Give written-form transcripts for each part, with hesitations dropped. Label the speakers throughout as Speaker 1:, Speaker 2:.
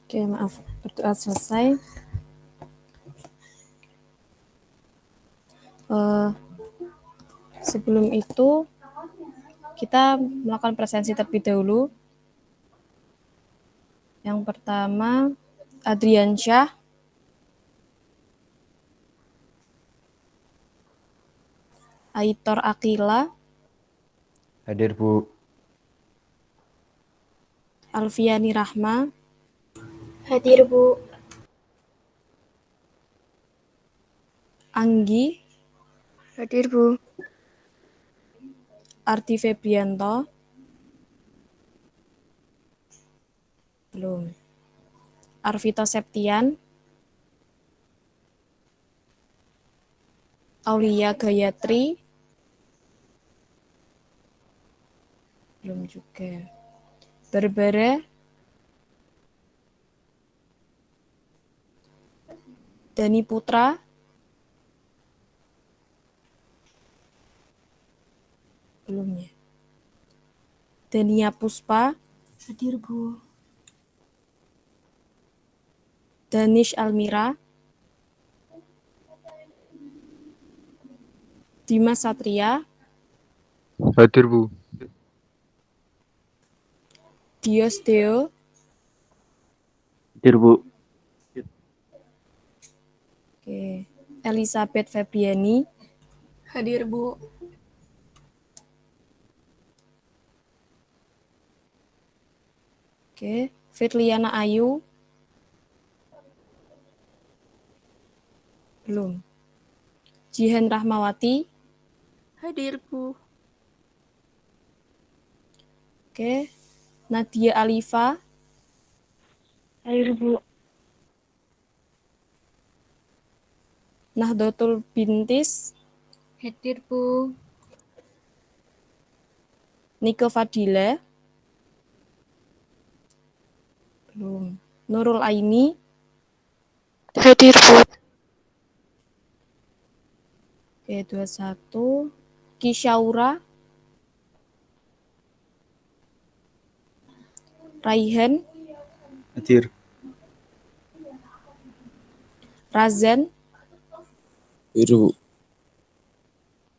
Speaker 1: Oke, maaf, berdoa selesai. Sebelum itu, kita melakukan presensi terlebih dahulu. Yang pertama, Adriansyah. Aitor Akila.
Speaker 2: Hadir, Bu.
Speaker 1: Alfiani Rahma.
Speaker 3: Hadir, Bu.
Speaker 1: Anggi.
Speaker 3: Hadir, Bu.
Speaker 1: Arti Febrianto. Belum. Arvito Septian. Aulia Gayatri. Belum juga. Barbara. Dani Putra. Belum ya. Dania Puspa.
Speaker 3: Hadir, Bu.
Speaker 1: Danish Almira. Dimas Satria.
Speaker 2: Hadir, Bu.
Speaker 1: Dios Deo.
Speaker 2: Hadir, Bu.
Speaker 1: Oke. Elizabeth Febriani.
Speaker 3: Hadir, Bu.
Speaker 1: Oke. Firliana Ayu. Belum. Jihan Rahmawati.
Speaker 3: Hadir, Bu.
Speaker 1: Oke. Nadia Alifa.
Speaker 3: Hadir, Bu.
Speaker 1: Nahdlatul Bintis.
Speaker 3: Hadir, Bu.
Speaker 1: Nike Fadila. Belum. Nurul Aini.
Speaker 3: Hadir, Bu.
Speaker 1: Oke, 21. Kisyaura. Raihan.
Speaker 2: Hadir.
Speaker 1: Razan.
Speaker 2: Hadir, Bu.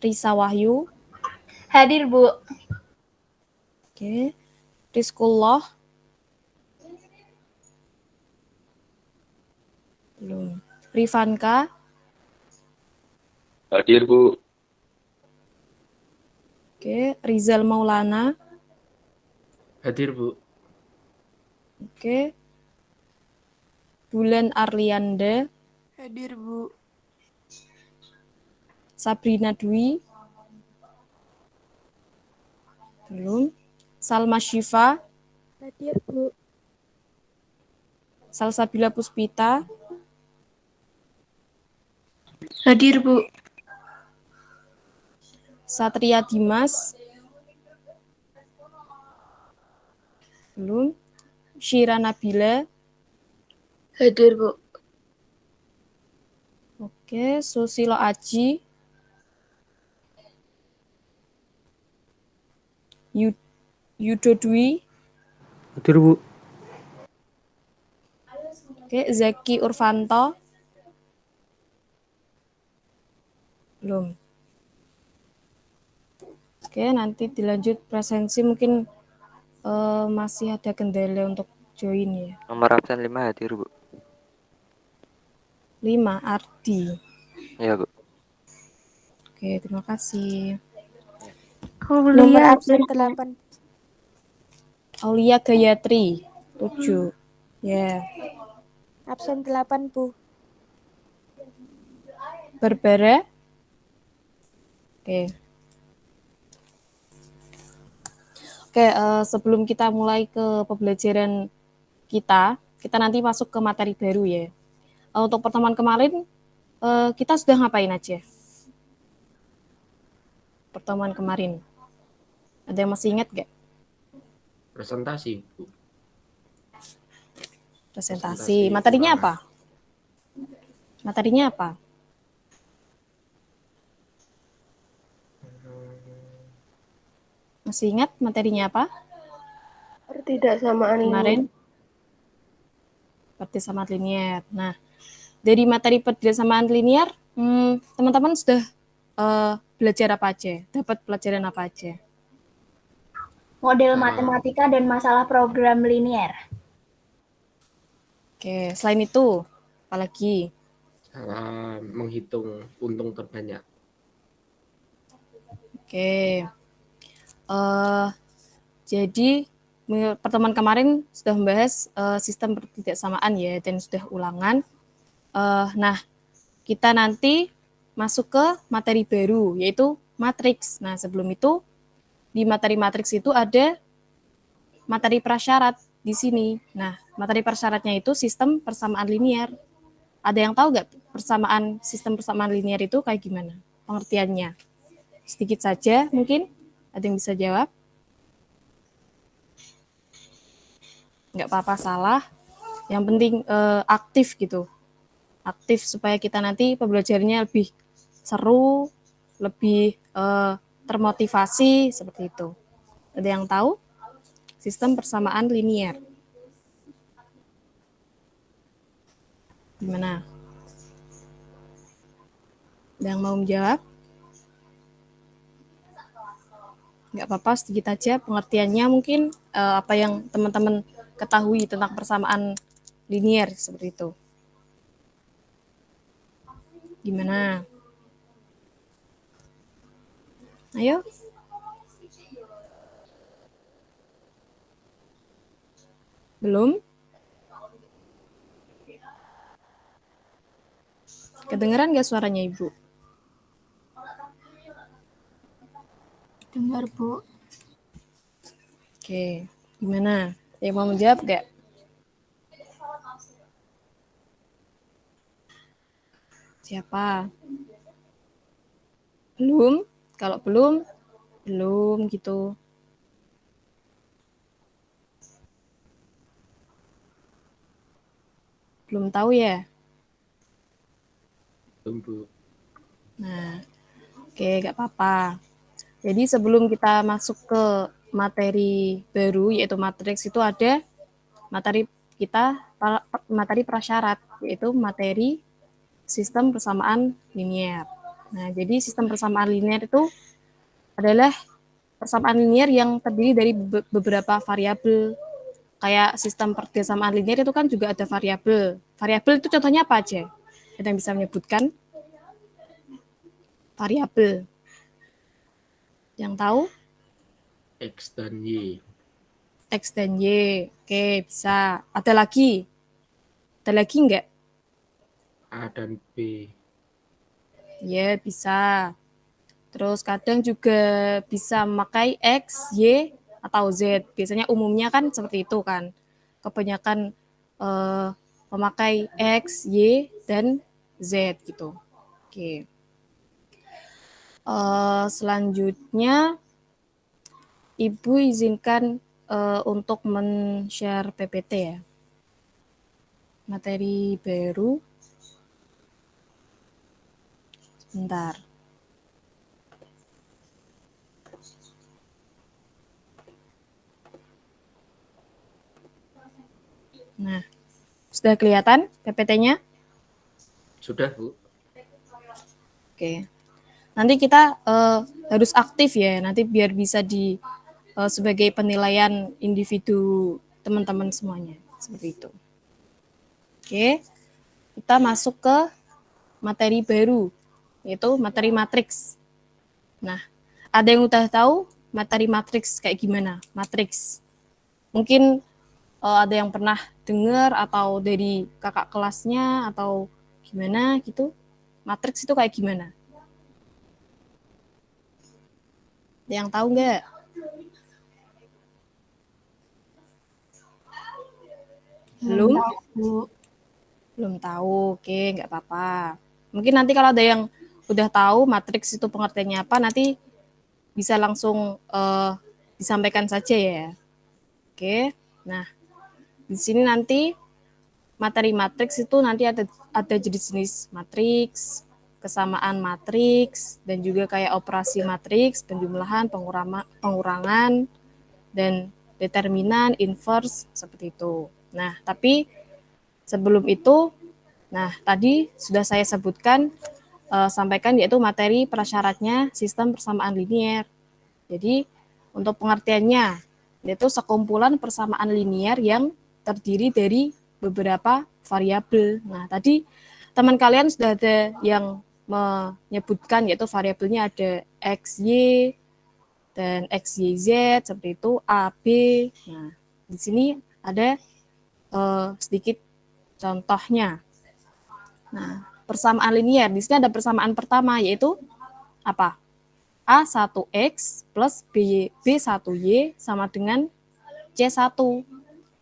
Speaker 1: Risa Wahyu.
Speaker 3: Hadir, Bu.
Speaker 1: Oke. Rizkullah. Belum. Rifanka.
Speaker 2: Hadir, Bu.
Speaker 1: Oke. Rizal Maulana.
Speaker 2: Hadir, Bu.
Speaker 1: Oke. Bulan Arlianda.
Speaker 3: Hadir, Bu.
Speaker 1: Sabrina Dwi. Belum. Salma Syifa.
Speaker 3: Hadir, Bu.
Speaker 1: Salsabila Puspita.
Speaker 3: Hadir, Bu.
Speaker 1: Satria Dimas. Belum. Syira Nabila.
Speaker 3: Hadir, Bu.
Speaker 1: Oke. Susilo Aji. Yudo Dwi.
Speaker 2: Hadir, Bu.
Speaker 1: Oke. Zaki Urfanto. Belum. Oke, nanti dilanjut presensi mungkin masih ada kendala untuk join ya.
Speaker 4: Nomor absen 5 hadir, Bu.
Speaker 1: 5. Ardi.
Speaker 4: Iya, Bu.
Speaker 1: Oke, terima kasih.
Speaker 3: Nomor absen 8.
Speaker 1: Aulia Gayatri. 7. Ya.
Speaker 3: Absen 8, Bu.
Speaker 1: Barbara. Oke. Oke, sebelum kita mulai ke pembelajaran kita nanti masuk ke materi baru ya. Untuk pertemuan kemarin, kita sudah ngapain aja? Pertemuan kemarin. Ada yang masih ingat nggak?
Speaker 2: Presentasi, Bu.
Speaker 1: Presentasi. Materinya apa? Materinya apa? Masih ingat materinya apa?
Speaker 3: Ketidaksamaan
Speaker 1: Kemarin? persamaan linier. Nah, dari materi persamaan linier, teman-teman sudah belajar apa aja? Dapat pelajaran apa aja?
Speaker 3: Model matematika dan masalah program linier.
Speaker 1: Oke, selain itu, apalagi?
Speaker 2: Cara menghitung untung terbanyak.
Speaker 1: Oke. Jadi pertemuan kemarin sudah membahas sistem pertidaksamaan ya, dan sudah ulangan. Nah, kita nanti masuk ke materi baru, yaitu matriks. Nah, sebelum itu, di materi matriks itu ada materi prasyarat di sini. Nah, materi prasyaratnya itu sistem persamaan linier. Ada yang tahu nggak sistem persamaan linier itu kayak gimana pengertiannya? Sedikit saja mungkin, ada yang bisa jawab? Nggak apa-apa salah, yang penting aktif gitu, aktif supaya kita nanti pembelajarannya lebih seru, lebih termotivasi seperti itu. Ada yang tahu sistem persamaan linier? Gimana? Ada yang mau menjawab? Nggak apa-apa, sedikit aja pengertiannya mungkin apa yang teman-teman ketahui tentang persamaan linier seperti itu. Gimana? Ayo. Belum? Kedengeran nggak suaranya Ibu?
Speaker 3: Dengar, Bu.
Speaker 1: Oke, gimana? Yang mau menjawab nggak? Siapa? Belum? Kalau belum gitu. Belum tahu ya?
Speaker 2: Bu.
Speaker 1: Nah, oke, nggak apa-apa. Jadi sebelum kita masuk ke materi baru, yaitu matriks, itu ada materi prasyarat, yaitu materi sistem persamaan linier. Nah, jadi sistem persamaan linier itu adalah persamaan linier yang terdiri dari beberapa variabel. Kayak sistem persamaan linier itu kan juga ada variabel. Variabel itu contohnya apa aja? Ada yang bisa menyebutkan? Variabel. Yang tahu?
Speaker 2: X dan Y.
Speaker 1: X dan Y. Oke, bisa. Ada lagi? Ada lagi enggak?
Speaker 2: A dan B.
Speaker 1: Ya, bisa. Terus kadang juga bisa memakai X, Y, atau Z. Biasanya umumnya kan seperti itu kan. Kebanyakan memakai X, Y, dan Z gitu. Oke. Selanjutnya, Ibu izinkan untuk men-share PPT ya. Materi baru. Sebentar. Nah, sudah kelihatan PPT-nya?
Speaker 2: Sudah, Bu.
Speaker 1: Oke. Nanti kita harus aktif ya, nanti biar bisa sebagai penilaian individu teman-teman semuanya, seperti itu. Oke, kita masuk ke materi baru, yaitu materi matriks. Nah, ada yang udah tahu materi matriks kayak gimana? Matriks. Mungkin ada yang pernah dengar atau dari kakak kelasnya atau gimana gitu. Matriks itu kayak gimana? Ada yang tahu nggak? Belum? Belum tahu. Oke, nggak apa-apa. Mungkin nanti kalau ada yang udah tahu matriks itu pengertiannya apa, nanti bisa langsung disampaikan saja ya. Oke. Nah, di sini nanti materi matriks itu nanti ada jenis-jenis matriks, kesamaan matriks, dan juga kayak operasi matriks, penjumlahan, pengurangan, dan determinan, inverse, seperti itu. Nah, tapi Sebelum itu, nah tadi sudah saya sebutkan, sampaikan yaitu materi prasyaratnya sistem persamaan linier. Jadi untuk pengertiannya, yaitu sekumpulan persamaan linier yang terdiri dari beberapa variabel. Nah tadi teman kalian sudah ada yang menyebutkan yaitu variabelnya ada X, Y, dan X, Y, Z, seperti itu, A, B. Nah, di sini ada sedikit contohnya. Nah, persamaan linier, di sini ada persamaan pertama yaitu apa? A1X plus B1Y sama dengan C1.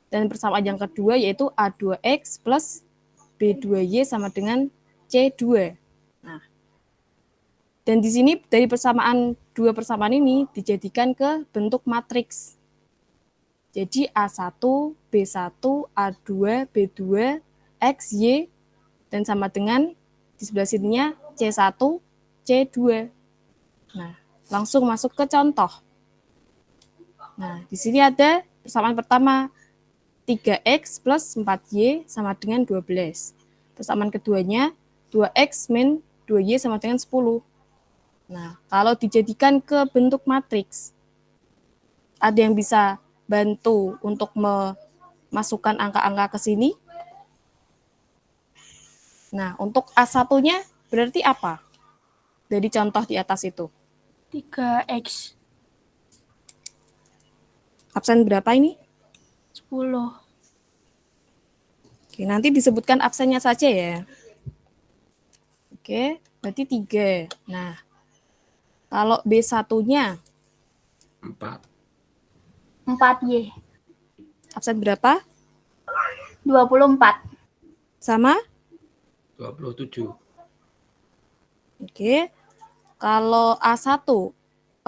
Speaker 1: Dan persamaan yang kedua yaitu A2X plus B2Y sama dengan C2. Nah, dan di sini dari dua persamaan ini dijadikan ke bentuk matriks. Jadi A1, B1, A2, B2, X, Y, dan sama dengan di sebelah sininya C1, C2. Nah, langsung masuk ke contoh. Nah, di sini ada persamaan pertama, 3X plus 4Y sama dengan 12. Persamaan keduanya, 2X min 2Y sama dengan 10. Nah, kalau dijadikan ke bentuk matriks, ada yang bisa bantu untuk memasukkan angka-angka ke sini? Nah, untuk A1-nya berarti apa? Dari contoh di atas itu.
Speaker 5: 3X
Speaker 1: Absen berapa ini?
Speaker 5: 10.
Speaker 1: Oke, nanti disebutkan absennya saja ya. Oke, berarti 3. Nah, kalau B1-nya
Speaker 2: 4.
Speaker 3: 4Y.
Speaker 1: absen berapa?
Speaker 3: 24.
Speaker 1: Sama?
Speaker 2: 27.
Speaker 1: Oke. Kalau A1,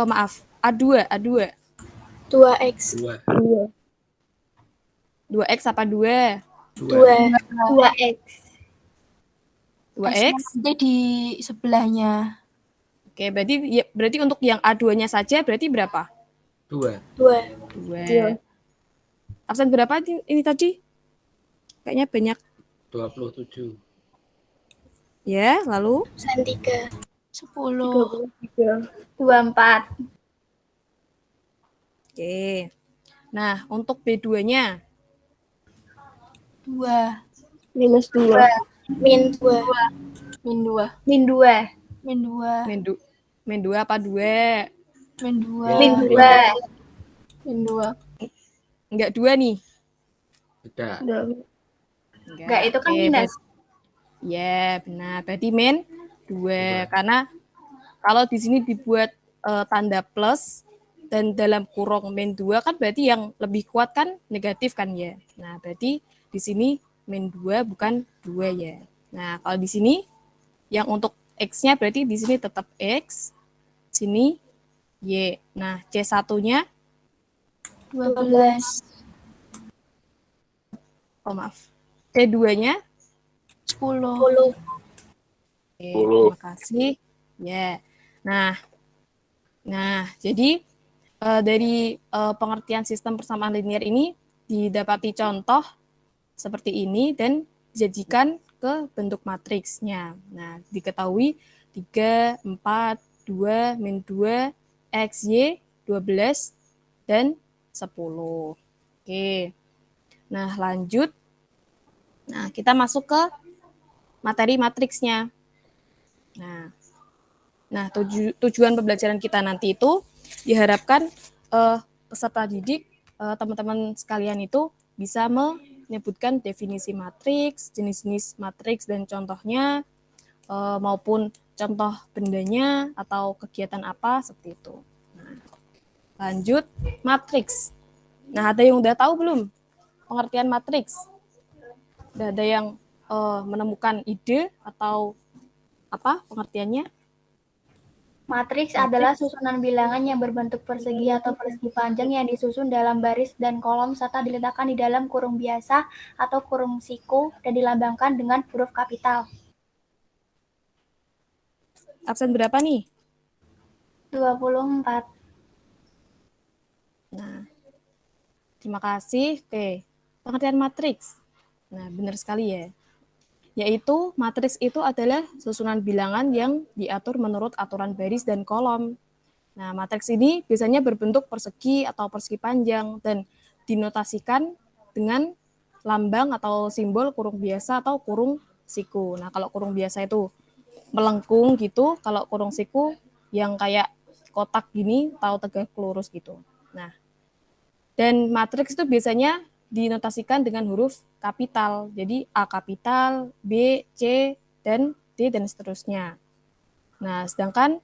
Speaker 1: maaf, A2, A2.
Speaker 5: 2X
Speaker 2: 2.
Speaker 1: 2X apa 2?
Speaker 2: 2.
Speaker 3: 2X.
Speaker 1: 2X?
Speaker 5: nanti di sebelahnya.
Speaker 1: Oke, berarti untuk yang A2-nya saja berarti berapa?
Speaker 2: 2.
Speaker 1: 2. Absen berapa ini tadi? Kayaknya banyak.
Speaker 2: 27.
Speaker 1: Ya, lalu?
Speaker 5: 10.
Speaker 3: 24.
Speaker 1: Oke. Nah, untuk B2-nya
Speaker 5: 2.
Speaker 3: Min 2.
Speaker 5: Min 2.
Speaker 3: Min 2.
Speaker 5: Min 2.
Speaker 1: min 2 apa 2?
Speaker 5: Min 2.
Speaker 3: Min 2.
Speaker 5: Min 2.
Speaker 1: Enggak 2 nih.
Speaker 2: Beda.
Speaker 3: Enggak, itu kan
Speaker 1: Oke,
Speaker 3: minus.
Speaker 1: Ya, benar. Berarti min 2.
Speaker 2: 2.
Speaker 1: Karena kalau di sini dibuat tanda plus dan dalam kurung min 2 kan berarti yang lebih kuat kan negatif kan ya. Nah, berarti di sini min 2 bukan 2 ya. Nah, kalau di sini yang untuk X-nya berarti di sini tetap X, sini Y. Nah, C1-nya
Speaker 5: 12.
Speaker 1: oh maaf. C2-nya
Speaker 5: 10.
Speaker 1: Oke, terima kasih. Ya. Nah, jadi dari pengertian sistem persamaan linier ini didapati contoh seperti ini dan dijadikan ke bentuk matriksnya. Nah, diketahui 3, 4, 2, min 2, X, Y, 12, dan 10. Oke. Nah, lanjut. Nah, kita masuk ke materi matriksnya. Nah, tujuan pembelajaran kita nanti itu diharapkan peserta didik, teman-teman sekalian itu bisa menyebutkan definisi matriks, jenis-jenis matriks dan contohnya, maupun contoh bendanya atau kegiatan apa seperti itu. Nah, lanjut, matriks. Nah, ada yang udah tahu belum pengertian matriks? Udah ada yang menemukan ide atau apa pengertiannya?
Speaker 3: Matriks adalah susunan bilangan yang berbentuk persegi atau persegi panjang yang disusun dalam baris dan kolom serta diletakkan di dalam kurung biasa atau kurung siku dan dilambangkan dengan huruf kapital.
Speaker 1: Absen berapa nih?
Speaker 3: 24.
Speaker 1: Nah, terima kasih. Oke, pengertian matriks. Nah, benar sekali ya. Yaitu matriks itu adalah susunan bilangan yang diatur menurut aturan baris dan kolom. Nah, matriks ini biasanya berbentuk persegi atau persegi panjang dan dinotasikan dengan lambang atau simbol kurung biasa atau kurung siku. Nah, kalau kurung biasa itu melengkung gitu, kalau kurung siku yang kayak kotak gini atau tegak lurus gitu. Nah, dan matriks itu biasanya dinotasikan dengan huruf kapital. Jadi A kapital, B, C, dan D, dan seterusnya. Nah, sedangkan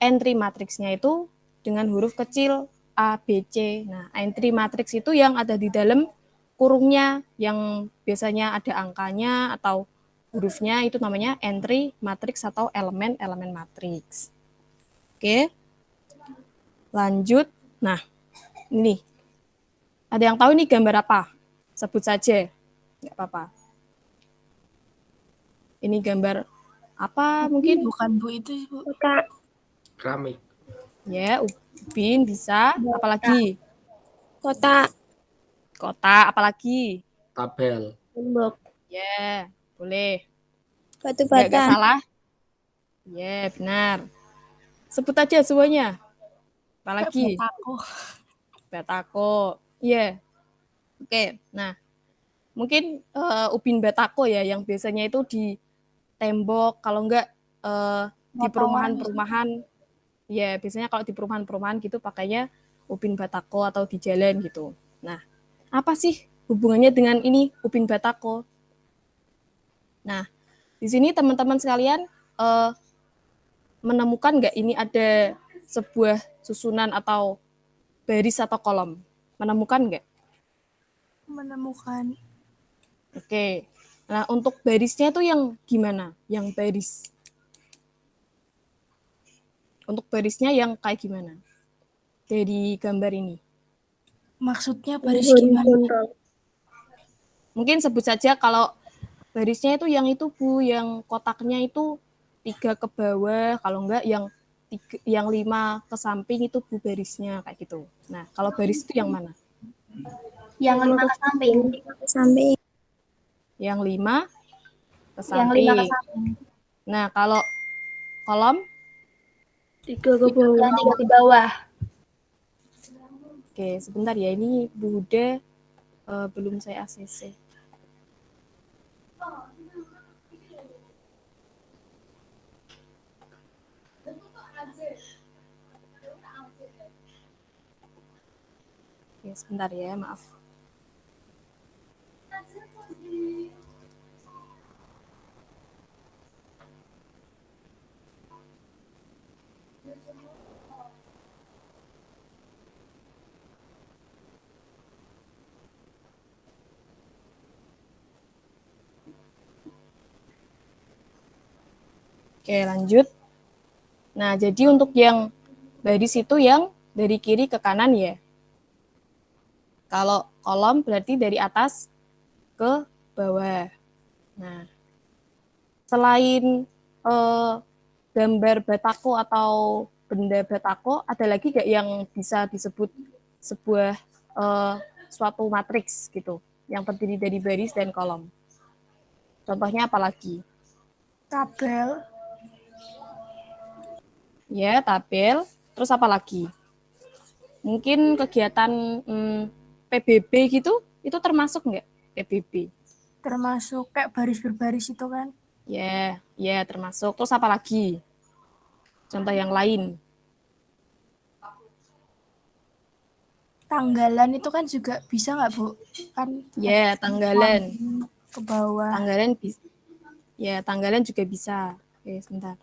Speaker 1: entry matriksnya itu dengan huruf kecil A, B, C. Nah, entry matriks itu yang ada di dalam kurungnya, yang biasanya ada angkanya atau hurufnya, itu namanya entry matriks atau elemen-elemen matriks. Oke, lanjut. Nah, ini. Ada yang tahu ini gambar apa? Sebut saja, nggak apa-apa. Ini gambar apa mungkin?
Speaker 5: Bukan Bu itu, Bu.
Speaker 2: Keramik.
Speaker 1: Ya, Upin bisa. Apalagi?
Speaker 6: Kotak.
Speaker 1: Kota, apalagi?
Speaker 2: Tabel.
Speaker 6: Tembok.
Speaker 1: Ya, boleh.
Speaker 6: Batu
Speaker 1: Nggak
Speaker 6: bata.
Speaker 1: salah? Ya, benar. Sebut aja semuanya. Apalagi?
Speaker 5: Aku.
Speaker 1: Batako. Iya. Oke, nah. Mungkin Upin Batako ya, yang biasanya itu di tembok, kalau enggak di perumahan-perumahan. Ya, biasanya kalau di perumahan-perumahan gitu pakainya Upin Batako atau di jalan gitu. Nah, apa sih hubungannya dengan ini Upin Batako? Nah, di sini teman-teman sekalian menemukan nggak ini ada sebuah susunan atau baris atau kolom? Menemukan nggak?
Speaker 5: Menemukan.
Speaker 1: Oke. Nah, untuk barisnya itu yang gimana? Yang baris. Untuk barisnya yang kayak gimana? Dari gambar ini.
Speaker 5: Maksudnya baris gimana?
Speaker 1: Mungkin sebut saja kalau barisnya itu yang itu Bu, yang kotaknya itu 3 ke bawah, kalau enggak yang 5 ke samping itu Bu barisnya kayak gitu. Nah, kalau baris itu yang mana?
Speaker 3: Yang 5 ke samping.
Speaker 6: Samping.
Speaker 1: Yang 5 ke
Speaker 3: Yang
Speaker 1: samping.
Speaker 3: 5 ke samping.
Speaker 1: Nah, kalau kolom
Speaker 6: 3 ke bawah.
Speaker 3: Yang 3 ke bawah.
Speaker 1: Oke, sebentar ya, ini Bu Huda belum saya ACC. Oke, sebentar ya, maaf. Oke, lanjut. Nah, jadi untuk yang baris itu yang dari kiri ke kanan ya. Kalau kolom berarti dari atas ke bawah. Nah, selain gambar batako atau benda batako, ada lagi nggak yang bisa disebut sebuah suatu matriks gitu, yang terdiri dari baris dan kolom? Contohnya apa lagi?
Speaker 5: Tabel.
Speaker 1: Ya, tabel. Terus apa lagi? Mungkin kegiatan PBB gitu, itu termasuk nggak PBB?
Speaker 5: Termasuk kayak baris berbaris itu kan.
Speaker 1: Ya, termasuk. Terus apa lagi? Contoh yang lain.
Speaker 5: Tanggalan itu kan juga bisa nggak Bu? Kan
Speaker 1: Ya, tanggalan.
Speaker 5: ke bawah.
Speaker 1: Tanggalan bisa. Ya, tanggalan juga bisa. Oke, sebentar.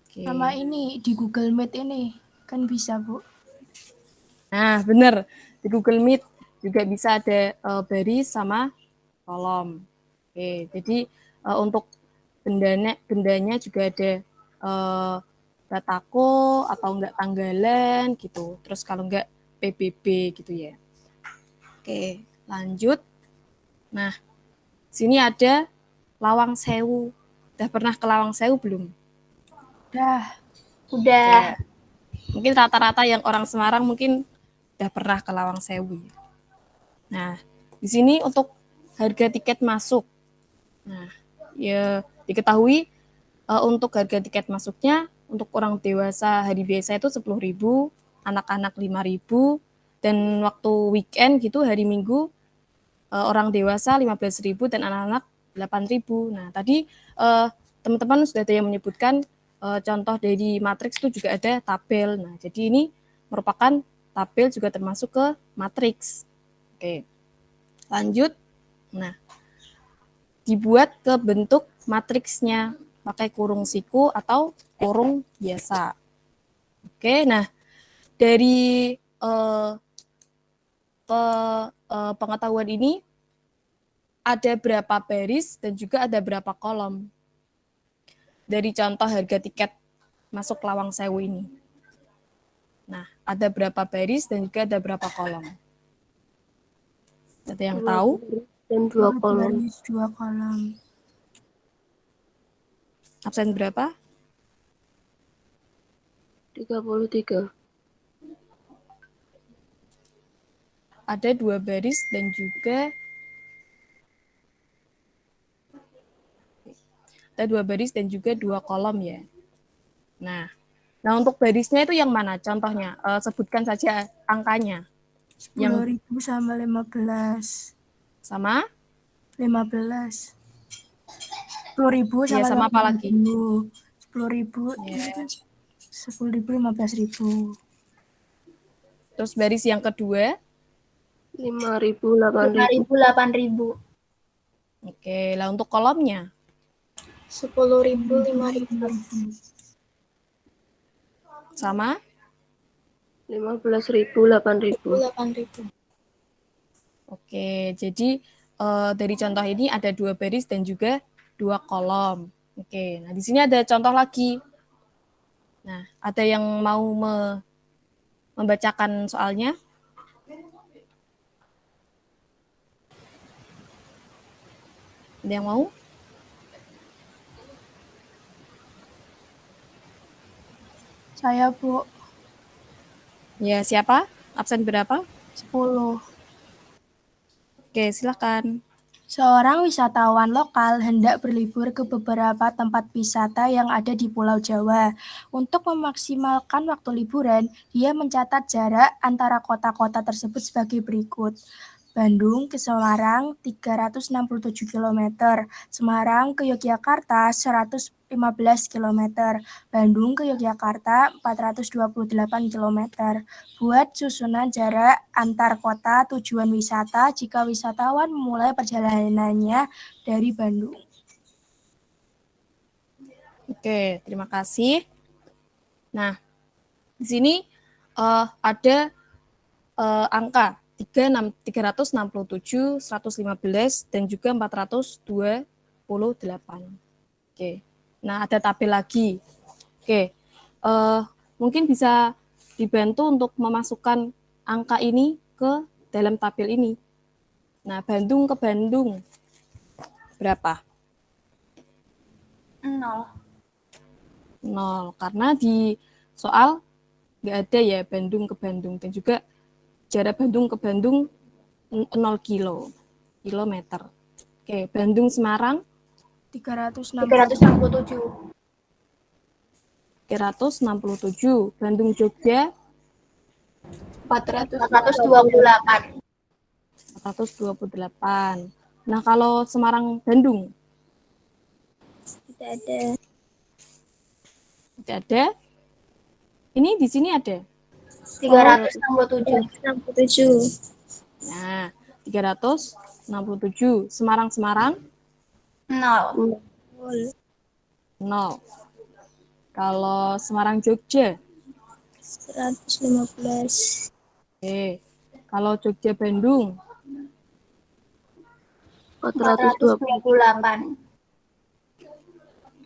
Speaker 1: Oke.
Speaker 5: Sama ini di Google Meet ini kan bisa Bu.
Speaker 1: Nah, benar. Di Google Meet juga bisa ada baris sama kolom. Oke, jadi untuk bendanya juga ada batako atau enggak tanggalan gitu. Terus kalau enggak PBB gitu ya. Oke, lanjut. Nah, sini ada Lawang Sewu. Udah pernah ke Lawang Sewu belum?
Speaker 5: Udah.
Speaker 3: Udah.
Speaker 1: Mungkin rata-rata yang orang Semarang mungkin udah pernah ke Lawang Sewu. Nah, di sini untuk harga tiket masuk. Nah, ya diketahui untuk harga tiket masuknya untuk orang dewasa hari biasa itu 10.000, anak-anak 5.000, dan waktu weekend gitu hari Minggu orang dewasa 15.000 dan anak-anak 8.000. Nah, tadi teman-teman sudah ada yang menyebutkan contoh dari matriks itu juga ada tabel. Nah, jadi ini merupakan tabel juga termasuk ke matriks. Oke. Lanjut. Nah, dibuat ke bentuk matriksnya pakai kurung siku atau kurung biasa. Oke, nah dari pengetahuan ini ada berapa baris dan juga ada berapa kolom dari contoh harga tiket masuk Lawang Sewu ini. Nah, ada berapa baris dan juga ada berapa kolom. Ada yang tahu?
Speaker 6: Dan 2 kolom.
Speaker 5: Baris 2 kolom.
Speaker 1: Absen berapa?
Speaker 6: 33.
Speaker 1: Ada 2 baris dan juga ada 2 baris dan juga 2 kolom ya. Nah, untuk barisnya itu yang mana? Contohnya, sebutkan saja angkanya.
Speaker 5: 10.000 sama 15.
Speaker 1: Sama?
Speaker 5: 15. 10.000
Speaker 1: Iya, sama apa lagi?
Speaker 5: 10.000.
Speaker 1: Ya.
Speaker 5: 10.000, 15.000.
Speaker 1: Terus baris yang kedua?
Speaker 6: 5.000,
Speaker 3: 5.000,
Speaker 6: 8.000.
Speaker 3: 8.000.
Speaker 1: Oke, lah untuk kolomnya?
Speaker 3: 10.000, 5.000.
Speaker 1: Sama?
Speaker 6: 15.000, 8.000.
Speaker 3: 8.000.
Speaker 1: Oke, jadi dari contoh ini ada 2 baris dan juga 2 kolom. Oke, nah di sini ada contoh lagi. Nah, ada yang mau membacakan soalnya? Ada yang mau?
Speaker 5: Saya, Bu.
Speaker 1: Ya, siapa? Absen berapa?
Speaker 5: 10.
Speaker 1: Oke, silakan.
Speaker 5: Seorang wisatawan lokal hendak berlibur ke beberapa tempat wisata yang ada di Pulau Jawa. Untuk memaksimalkan waktu liburan, dia mencatat jarak antara kota-kota tersebut sebagai berikut. Bandung ke Semarang 367 km, Semarang ke Yogyakarta 115 km, Bandung ke Yogyakarta 428 km. Buat susunan jarak antar kota tujuan wisata jika wisatawan memulai perjalanannya dari Bandung.
Speaker 1: Oke, terima kasih. Nah, di sini ada angka 367, 115, dan juga 428. Oke, nah ada tabel lagi. Oke, mungkin bisa dibantu untuk memasukkan angka ini ke dalam tabel ini. Nah, Bandung ke Bandung berapa?
Speaker 3: 0.
Speaker 1: 0, karena di soal nggak ada ya Bandung ke Bandung, dan juga jarak Bandung ke Bandung 0 kilometer. Oke, Bandung Semarang
Speaker 3: 367.
Speaker 1: 367, Bandung Jogja
Speaker 3: 428.
Speaker 1: 428. Nah, kalau Semarang Bandung
Speaker 6: Tidak ada.
Speaker 1: tidak ada. Ini di sini ada.
Speaker 3: 367.
Speaker 6: 67.
Speaker 1: Nah, 367. Semarang
Speaker 3: 0.
Speaker 1: 0. Kalau Semarang Jogja
Speaker 6: 115.
Speaker 1: Oke. Kalau Jogja Bandung
Speaker 6: 420.
Speaker 3: 428.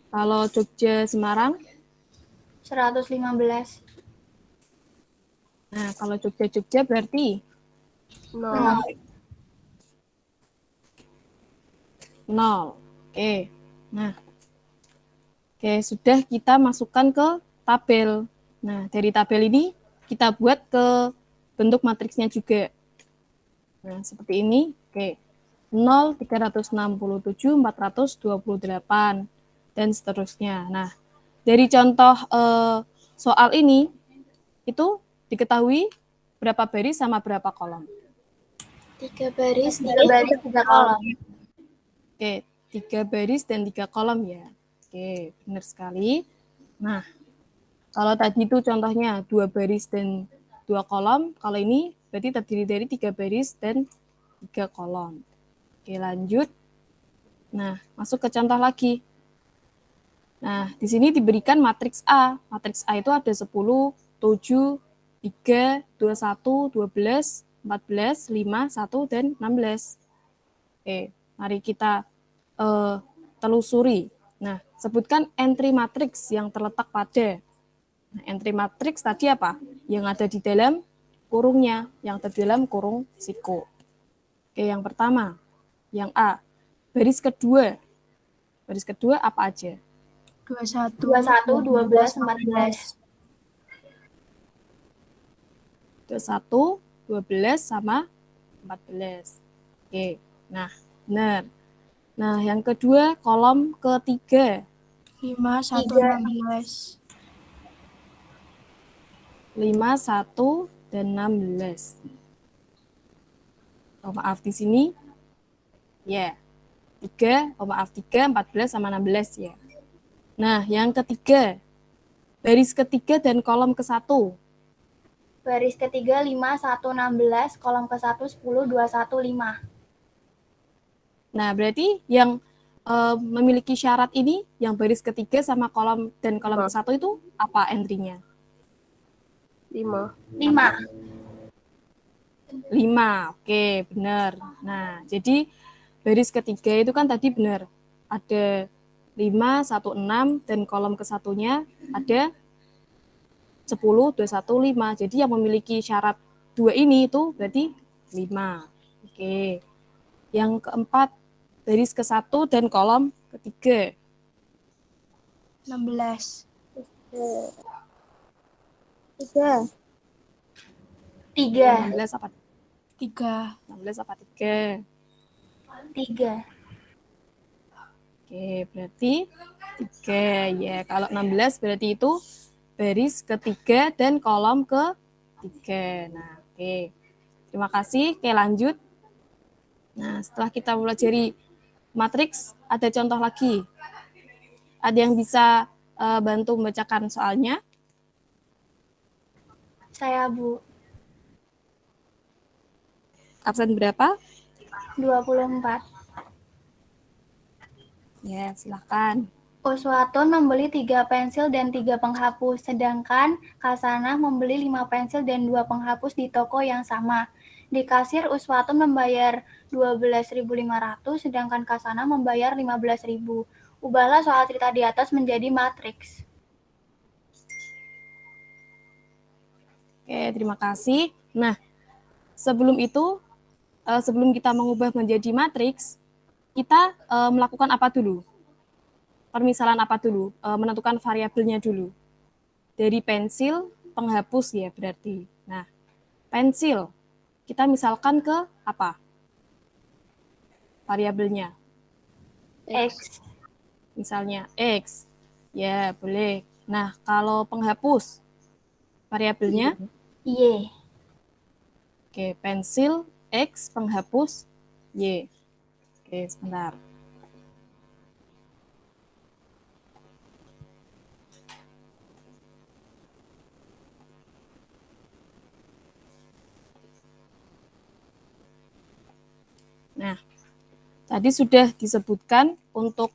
Speaker 1: Kalau Jogja Semarang
Speaker 3: 115.
Speaker 1: Nah, kalau Jogja berarti
Speaker 6: 0.
Speaker 1: 0. Oke. Nah, oke, sudah kita masukkan ke tabel. Nah, dari tabel ini kita buat ke bentuk matriksnya juga. Nah, seperti ini. Oke. 0, 367, 428, dan seterusnya. Nah, dari contoh soal ini, itu diketahui berapa baris sama berapa kolom?
Speaker 3: 3 baris, 3 kolom.
Speaker 1: Oke, 3 baris dan 3 kolom ya. Oke, benar sekali. Nah, kalau tadi itu contohnya 2 baris dan 2 kolom, kalau ini berarti terdiri dari 3 baris dan 3 kolom. Oke, lanjut. Nah, masuk ke contoh lagi. Nah, di sini diberikan matriks A. Matriks A itu ada 10, 7, 3, 21, 12, 14, 5, 1, dan 16. Oke, mari kita telusuri. Nah, sebutkan entry matriks yang terletak pada. Nah, entry matriks tadi apa? Yang ada di dalam kurungnya, yang ada di dalam kurung siko. Oke, yang pertama, yang A. Baris kedua. Baris kedua apa aja?
Speaker 5: 21,
Speaker 3: 12, 14.
Speaker 1: 21, 12, sama 14. Oke, nah, benar. Nah, yang kedua, kolom ketiga.
Speaker 5: 5, 1, 16.
Speaker 1: 5, 1, dan 16. Oh, maaf, di sini. Ya, 3, oh maaf, 3, 14, sama 16 ya. Nah, yang ketiga, baris ketiga dan kolom ke-1.
Speaker 3: Baris ketiga 5, 1, 16, kolom ke-1, 10, 21, 5.
Speaker 1: Nah, berarti yang memiliki syarat ini, yang baris ketiga sama kolom dan kolom ke-1 itu apa entry-nya?
Speaker 6: 5.
Speaker 3: 5.
Speaker 1: 5, oke, benar. Nah, jadi baris ketiga itu kan tadi benar. Ada 5, 1, 6, dan kolom ke-1-nya ada 10, 21, 5. Jadi yang memiliki syarat 2 ini itu berarti 5. Oke. Yang keempat, baris ke-1 dan kolom ketiga.
Speaker 5: 16.
Speaker 6: 3.
Speaker 3: 3.
Speaker 1: 16 apa?
Speaker 5: 3.
Speaker 1: 16 apa 3?
Speaker 3: 3.
Speaker 1: Oke, berarti 3 ya. Kalau 16 berarti itu baris ketiga dan kolom ke-3. Nah, oke. Terima kasih. Oke, lanjut. Nah, setelah kita pelajari matriks, ada contoh lagi. Ada yang bisa bantu membacakan soalnya?
Speaker 3: Saya, Bu.
Speaker 1: Absen berapa?
Speaker 3: 24.
Speaker 1: Ya, silakan.
Speaker 3: Uswatun membeli 3 pensil dan 3 penghapus, sedangkan Kasanah membeli 5 pensil dan 2 penghapus di toko yang sama. Di kasir, Uswatun membayar 12.500, sedangkan Kasanah membayar 15.000. Ubahlah soal cerita di atas menjadi matriks.
Speaker 1: Oke, terima kasih. Nah, sebelum itu, sebelum kita mengubah menjadi matriks, kita melakukan apa dulu? Permisalan apa dulu? Menentukan variabelnya dulu. Dari pensil, penghapus ya berarti. Nah, pensil, kita misalkan ke apa? Variabelnya.
Speaker 3: X.
Speaker 1: Misalnya X. Ya, boleh. Nah, kalau penghapus, variabelnya?
Speaker 3: Y.
Speaker 1: Oke, pensil X, penghapus Y. Oke, sebentar. Nah, tadi sudah disebutkan untuk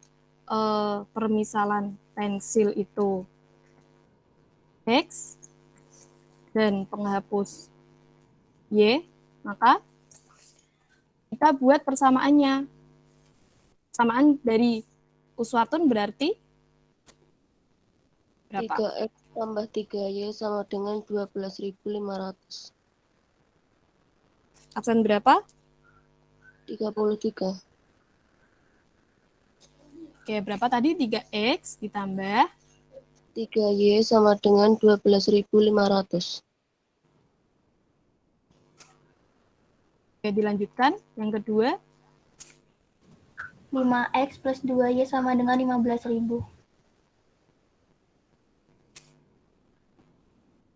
Speaker 1: permisalan pensil itu X dan penghapus Y, maka kita buat persamaannya. Persamaan dari Uswatun berarti berapa?
Speaker 6: 3X tambah 3Y sama dengan 12.500.
Speaker 1: Absen berapa?
Speaker 6: 33.
Speaker 1: Oke, berapa tadi? 3X ditambah
Speaker 6: 3Y sama dengan 12.500.
Speaker 1: Oke, dilanjutkan. Yang kedua,
Speaker 3: 5X plus 2Y sama dengan 15.000.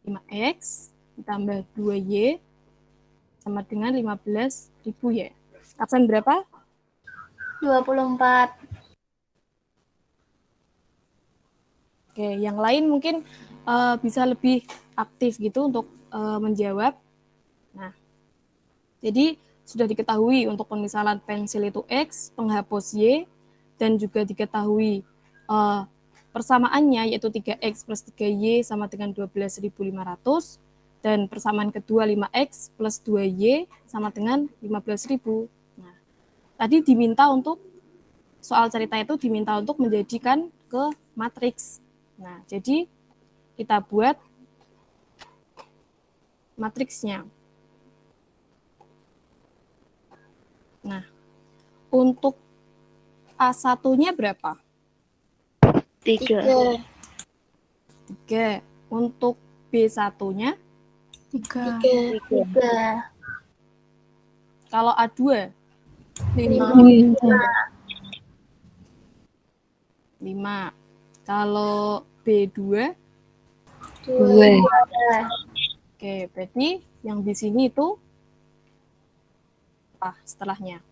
Speaker 1: 5X ditambah 2Y sama dengan 15.000 ya. Absen berapa?
Speaker 3: 24.
Speaker 1: Oke, yang lain mungkin bisa lebih aktif gitu untuk menjawab. Nah, jadi sudah diketahui untuk pemisalan pensil itu X, penghapus Y, dan juga diketahui persamaannya yaitu 3X plus 3Y sama dengan 12.500, dan persamaan kedua 5X plus 2Y sama dengan 15.000. Nah, tadi diminta untuk, soal cerita itu diminta untuk menjadikan ke matriks. Nah, jadi kita buat matriksnya. Nah, untuk A1-nya berapa?
Speaker 6: 3.
Speaker 1: 3. Untuk B1-nya?
Speaker 5: 3.
Speaker 3: 3.
Speaker 1: Kalau A2? 5. Kalau B2?
Speaker 3: 2.
Speaker 1: Oke, berarti yang di sini itu apa setelahnya?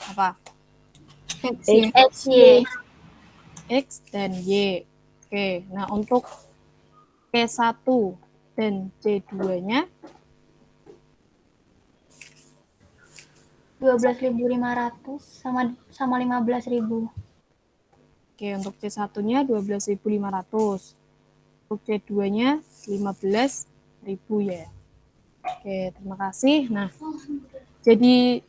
Speaker 1: Apa?
Speaker 3: X, Y.
Speaker 1: X dan Y. Oke, nah untuk P1 dan C2-nya?
Speaker 3: 12.500 sama 15.000.
Speaker 1: Oke, untuk C1-nya 12.500. Untuk C2-nya 15.000 ya. Oke, terima kasih. Nah, jadi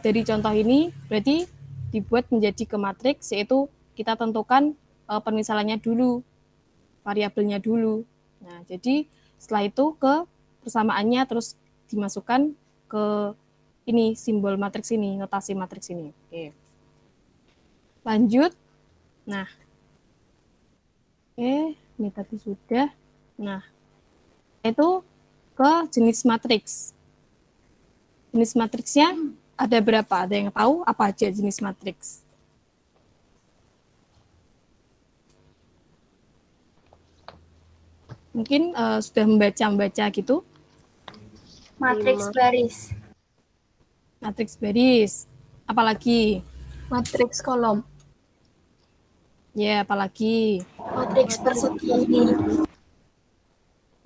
Speaker 1: dari contoh ini berarti dibuat menjadi ke matriks, yaitu kita tentukan pemisalannya dulu, variabelnya dulu. Nah, jadi setelah itu ke persamaannya terus dimasukkan ke ini simbol matriks ini, notasi matriks ini. Oke. Lanjut. Nah, oke, ini tadi sudah. Nah, itu ke jenis matriks. Jenis matriksnya ada berapa? Ada yang tahu apa aja jenis matriks? Mungkin sudah membaca gitu.
Speaker 3: Matriks baris.
Speaker 1: Matriks baris. Apalagi?
Speaker 5: Matriks kolom.
Speaker 1: Ya, apalagi?
Speaker 3: Matriks persegi.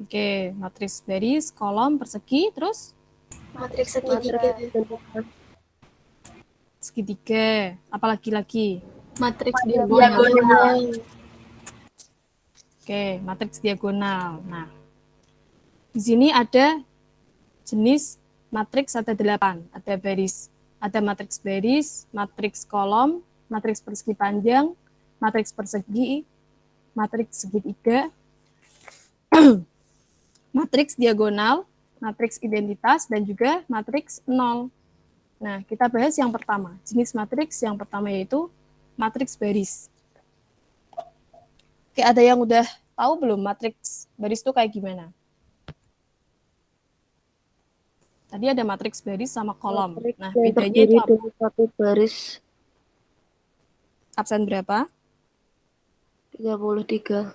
Speaker 1: Oke, matriks baris, kolom, persegi, terus?
Speaker 3: Matriks segitiga.
Speaker 1: Segitiga. Apalagi lagi?
Speaker 5: Matriks
Speaker 3: Diagonal.
Speaker 1: Oke, matriks diagonal. Nah, di sini ada jenis matriks ada 8. Ada baris, ada matriks baris, matriks kolom, matriks persegi panjang, matriks persegi, matriks segitiga, matriks diagonal, matriks identitas, dan juga matriks nol. Nah, kita bahas yang pertama. Jenis matriks yang pertama yaitu matriks baris. Oke, ada yang udah tahu belum matriks baris itu kayak gimana? Tadi ada matriks baris sama kolom.
Speaker 6: Matriks
Speaker 1: Nah,
Speaker 6: yang
Speaker 1: bedanya
Speaker 6: terdiri
Speaker 1: itu apa?
Speaker 6: dari satu baris.
Speaker 1: Absen berapa?
Speaker 6: 33.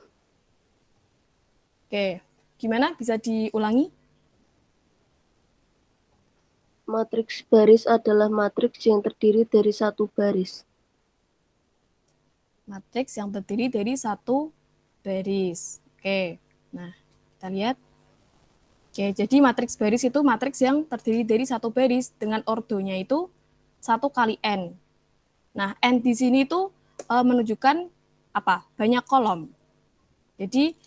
Speaker 1: Oke, gimana? Bisa diulangi?
Speaker 6: Matriks baris adalah matriks yang terdiri dari satu baris.
Speaker 1: Matriks yang terdiri dari satu baris. Oke, nah kita lihat. Oke, jadi matriks baris itu matriks yang terdiri dari satu baris dengan ordonya itu 1 kali N. Nah, N di sini itu menunjukkan apa? Banyak kolom. Jadi,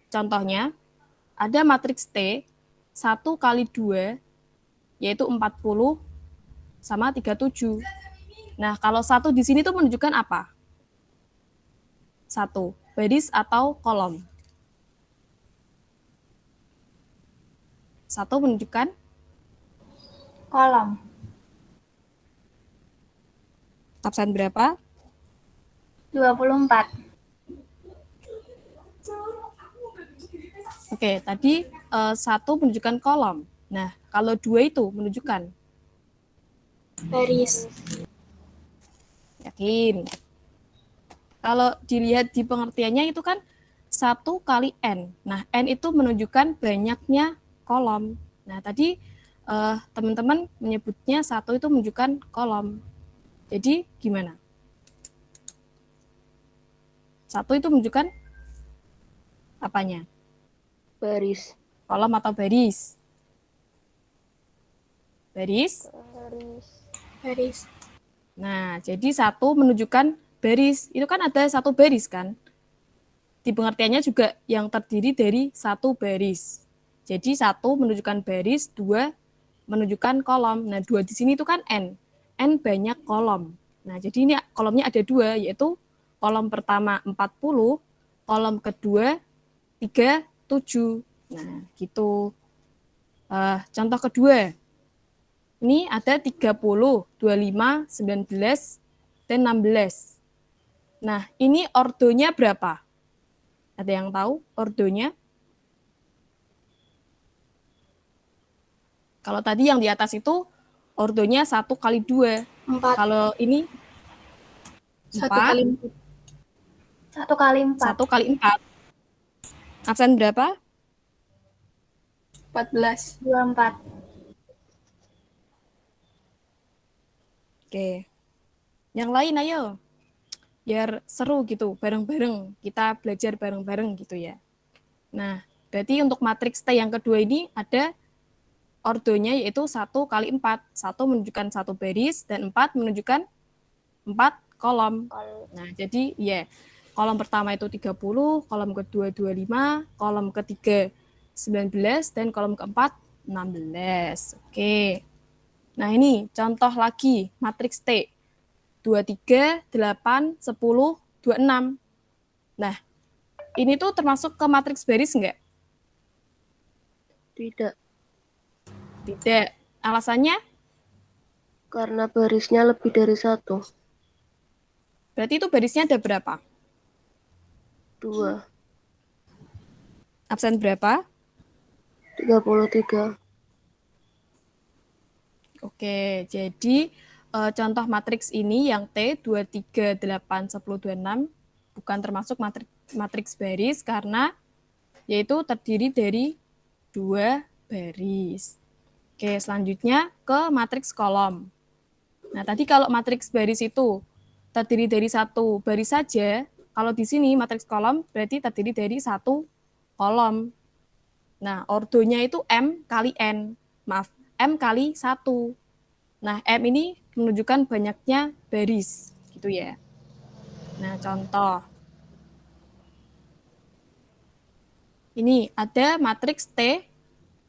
Speaker 1: contohnya, ada matriks T 1 kali 2, yaitu 40 sama 37. Nah, kalau 1 di sini tuh menunjukkan apa? 1, baris atau kolom? 1 menunjukkan
Speaker 3: Kolom.
Speaker 1: absen berapa?
Speaker 3: 24.
Speaker 1: Oke, tadi 1 menunjukkan kolom. Nah, kalau 2 itu menunjukkan
Speaker 3: Baris.
Speaker 1: yakin. Kalau dilihat di pengertiannya itu kan 1 kali N. Nah, N itu menunjukkan banyaknya kolom. Nah, tadi teman-teman menyebutnya 1 itu menunjukkan kolom. Jadi gimana? 1 itu menunjukkan apanya?
Speaker 6: Baris.
Speaker 1: Kolom atau baris? Baris.
Speaker 3: Baris.
Speaker 1: Nah, jadi 1 menunjukkan baris. Itu kan ada 1 baris kan? Di pengertiannya juga yang terdiri dari 1 baris. Jadi 1 menunjukkan baris, 2 menunjukkan kolom. Nah, 2 di sini itu kan N. N banyak kolom. Nah, jadi ini kolomnya ada 2, yaitu kolom pertama 40, kolom kedua 37. Nah, gitu. Contoh kedua. Ini ada 30, 25, 19, dan 16. Nah, ini ordonya berapa? Ada yang tahu ordonya? Kalau tadi yang di atas itu ordonya 1 kali 2.
Speaker 3: 4.
Speaker 1: Kalau ini
Speaker 3: 1
Speaker 1: 4,
Speaker 3: kali 4. 1 kali 4.
Speaker 1: 1 kali 4. Absen berapa?
Speaker 3: 14. 24.
Speaker 1: Oke. Yang lain ayo. Biar seru gitu, bareng-bareng. Kita belajar bareng-bareng gitu ya. Nah, berarti untuk matriks T yang kedua ini ada ordonya yaitu 1 kali 4. 1 menunjukkan 1 baris dan 4 menunjukkan 4 kolom. Nah, jadi ya, kolom pertama itu 30, kolom kedua 25, kolom ketiga 19, dan kolom keempat 16. Oke. Nah, ini contoh lagi matriks T. 23, 8, 10, 26. Nah, ini tuh termasuk ke matriks baris enggak?
Speaker 6: Tidak.
Speaker 1: Tidak. Alasannya?
Speaker 6: Karena barisnya lebih dari 1.
Speaker 1: Berarti itu barisnya ada berapa?
Speaker 6: 2.
Speaker 1: Absen berapa?
Speaker 6: 33.
Speaker 1: Oke, jadi contoh matriks ini yang T 23, 8, 10, 26 bukan termasuk matriks baris karena yaitu terdiri dari 2 baris. Oke, selanjutnya ke matriks kolom. Nah, tadi kalau matriks baris itu terdiri dari 1 baris saja, kalau di sini matriks kolom berarti terdiri dari 1 kolom. Nah, ordonya itu M kali N. Maaf, M kali 1. Nah, M ini menunjukkan banyaknya baris, gitu ya. Nah, contoh. Ini ada matriks T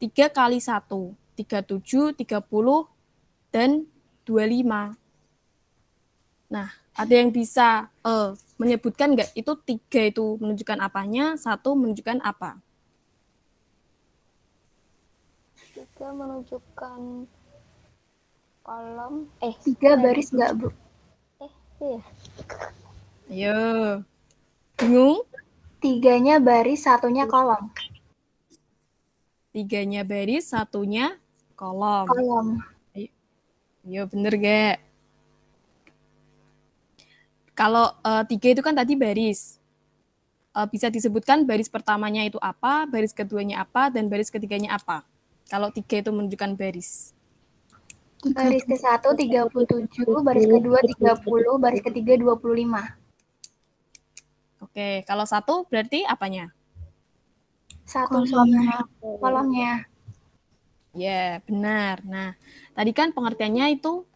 Speaker 1: 3 kali 1, 37, 30, dan 25. Nah, ada yang bisa menyebutkan nggak itu 3 itu menunjukkan apanya, 1 menunjukkan apa?
Speaker 7: 3 menunjukkan kolom
Speaker 3: 3 baris enggak, Bu?
Speaker 7: iya.
Speaker 1: Ayo. Bingung?
Speaker 3: 3-nya baris, 1-nya kolom.
Speaker 1: 3-nya baris, 1-nya kolom.
Speaker 3: Kolom.
Speaker 1: Ayo, bener gak? Kalau 3 itu kan tadi baris. Bisa disebutkan baris pertamanya itu apa, baris keduanya apa, dan baris ketiganya apa. Kalau 3 itu menunjukkan baris.
Speaker 3: Baris ke-1 37, baris kedua 30, baris ketiga 25.
Speaker 1: Oke, kalau 1 berarti apanya?
Speaker 3: 1
Speaker 5: Kolomnya.
Speaker 3: kolomnya.
Speaker 1: Ya, benar. Nah, tadi kan pengertiannya itu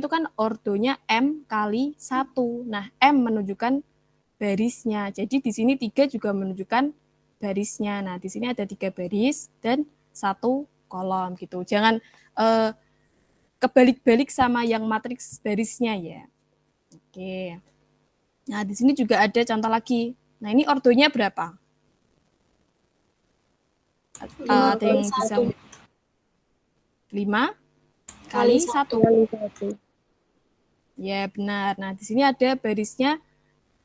Speaker 1: kan ordonya M kali 1. Nah, M menunjukkan barisnya. Jadi di sini 3 juga menunjukkan barisnya. Nah, di sini ada 3 baris dan 1 kolom gitu. Jangan kebalik-balik sama yang matriks barisnya ya. Oke. Nah, di sini juga ada contoh lagi. Nah, ini ordonya berapa? Ada yang bisa 5 kali 1. Ya, benar. Nah, di sini ada barisnya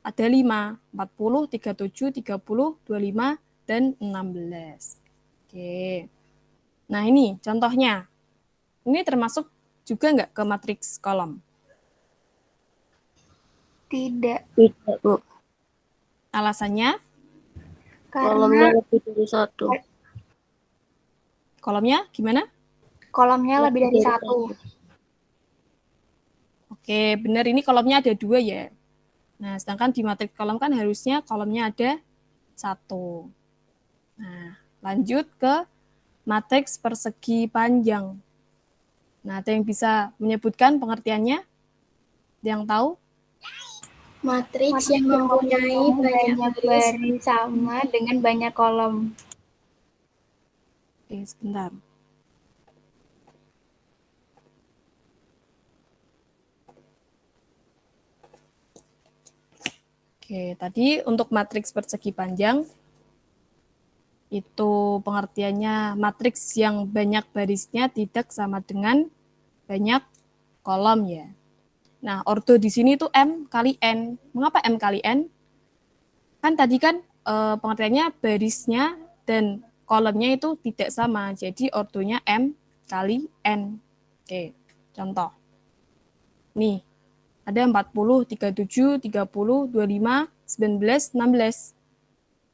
Speaker 1: ada 5. 40, 37, 30, 25, dan 16. Oke. Nah, ini contohnya. Ini termasuk juga nggak ke matriks kolom?
Speaker 3: Tidak,
Speaker 6: Tidak, Bu.
Speaker 1: Alasannya,
Speaker 6: Kolomnya
Speaker 3: karena
Speaker 6: lebih dari 1.
Speaker 1: kolomnya gimana?
Speaker 3: kolomnya lebih dari 1.
Speaker 1: Oke, benar, ini kolomnya ada 2 ya. Nah, sedangkan di matriks kolom kan harusnya kolomnya ada 1. Nah, lanjut ke matriks persegi panjang. Nah, ada yang bisa menyebutkan pengertiannya? Ada yang tahu?
Speaker 3: Matriks yang mempunyai banyak baris sama dengan banyak kolom.
Speaker 1: Oke, sebentar. Oke, tadi untuk matriks persegi panjang, itu pengertiannya matriks yang banyak barisnya tidak sama dengan banyak kolom ya. Nah, ordo di sini itu M kali N. Mengapa M kali N? Kan tadi kan pengertiannya barisnya dan kolomnya itu tidak sama. Jadi ordonya M kali N. Oke, contoh. Nih, ada 40, 37, 30, 25, 19, 16.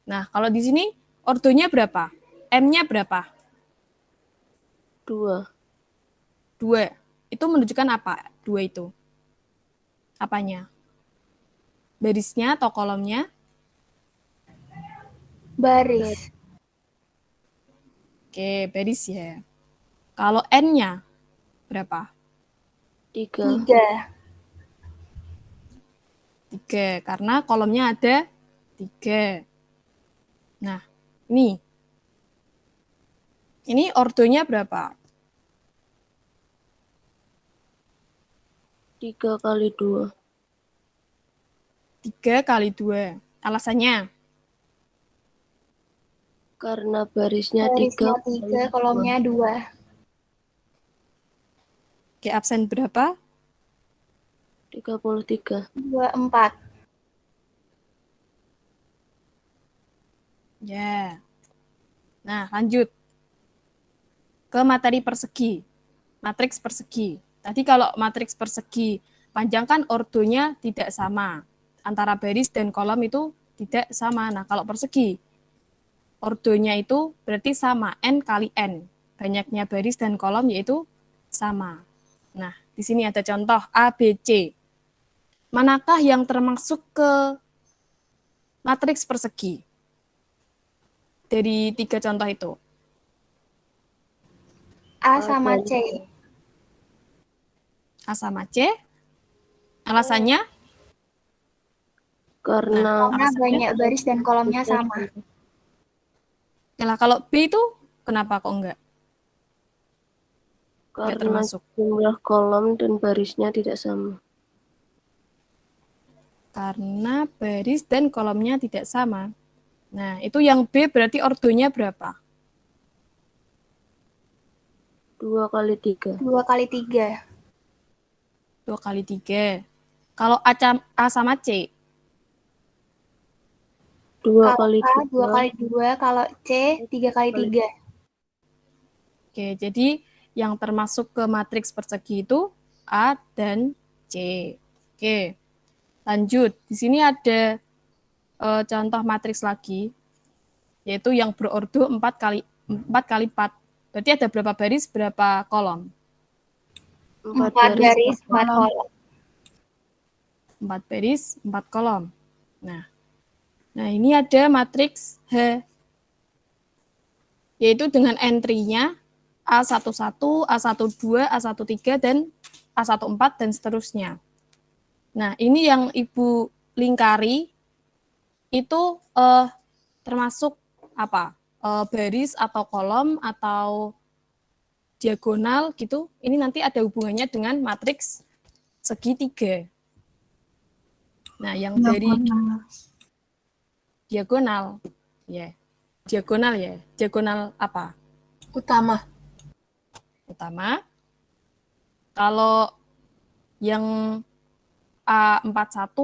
Speaker 1: Nah, kalau di sini ordonya berapa? M-nya berapa?
Speaker 6: 2.
Speaker 1: 2. Itu menunjukkan apa? 2 itu. Apanya? Barisnya atau kolomnya?
Speaker 3: Baris.
Speaker 1: Oke, baris ya. Kalau N-nya berapa?
Speaker 6: 3.
Speaker 3: 3.
Speaker 1: 3, karena kolomnya ada 3. Nah, ini ordonya berapa?
Speaker 6: 3 kali 2.
Speaker 1: 3 kali 2. Alasannya?
Speaker 6: Karena barisnya
Speaker 3: Barisnya
Speaker 6: 3,
Speaker 3: 3, kolomnya 2.
Speaker 1: Oke, absen berapa?
Speaker 6: 33.
Speaker 3: 2, 4.
Speaker 1: Ya. Nah, lanjut ke materi persegi. Matriks persegi. Tadi kalau matriks persegi panjang kan ordonya tidak sama. Antara baris dan kolom itu tidak sama. Nah, kalau persegi, ordonya itu berarti sama, N kali N. Banyaknya baris dan kolom yaitu sama. Nah, di sini ada contoh A, B, C. Manakah yang termasuk ke matriks persegi? Dari 3 contoh itu.
Speaker 3: A sama C.
Speaker 1: A sama C. Alasannya?
Speaker 6: Karena
Speaker 3: Karena banyak baris dan kolomnya sama.
Speaker 1: Nah, kalau B itu kenapa kok enggak? Enggak
Speaker 6: karena
Speaker 1: termasuk.
Speaker 6: jumlah kolom dan barisnya tidak sama.
Speaker 1: Karena baris dan kolomnya tidak sama. Nah, itu yang B berarti ordonya berapa?
Speaker 6: 2 kali 3.
Speaker 3: 2 kali 3.
Speaker 1: 2 kali 3. Kalau A sama C?
Speaker 6: 2
Speaker 3: Kalau
Speaker 6: kali
Speaker 3: A 2
Speaker 6: 3.
Speaker 3: kali 2, kalau C 3 kali 3.
Speaker 1: Oke, jadi yang termasuk ke matriks persegi itu A dan C. Oke, lanjut. Di sini ada contoh matriks lagi, yaitu yang berordo 4 kali 4. Berarti ada berapa baris, berapa kolom?
Speaker 3: 4 baris, 4 kolom.
Speaker 1: 4 baris, 4 kolom. Nah, ini ada matriks H, yaitu dengan entry-nya A11, A12, A13, dan A14, dan seterusnya. Nah, ini yang Ibu lingkari itu termasuk apa? Baris atau kolom atau diagonal gitu. Ini nanti ada hubungannya dengan matriks segitiga. Nah, yang dari diagonal, ya. Diagonal ya. Diagonal apa?
Speaker 3: Utama.
Speaker 1: Utama. Kalau yang A41,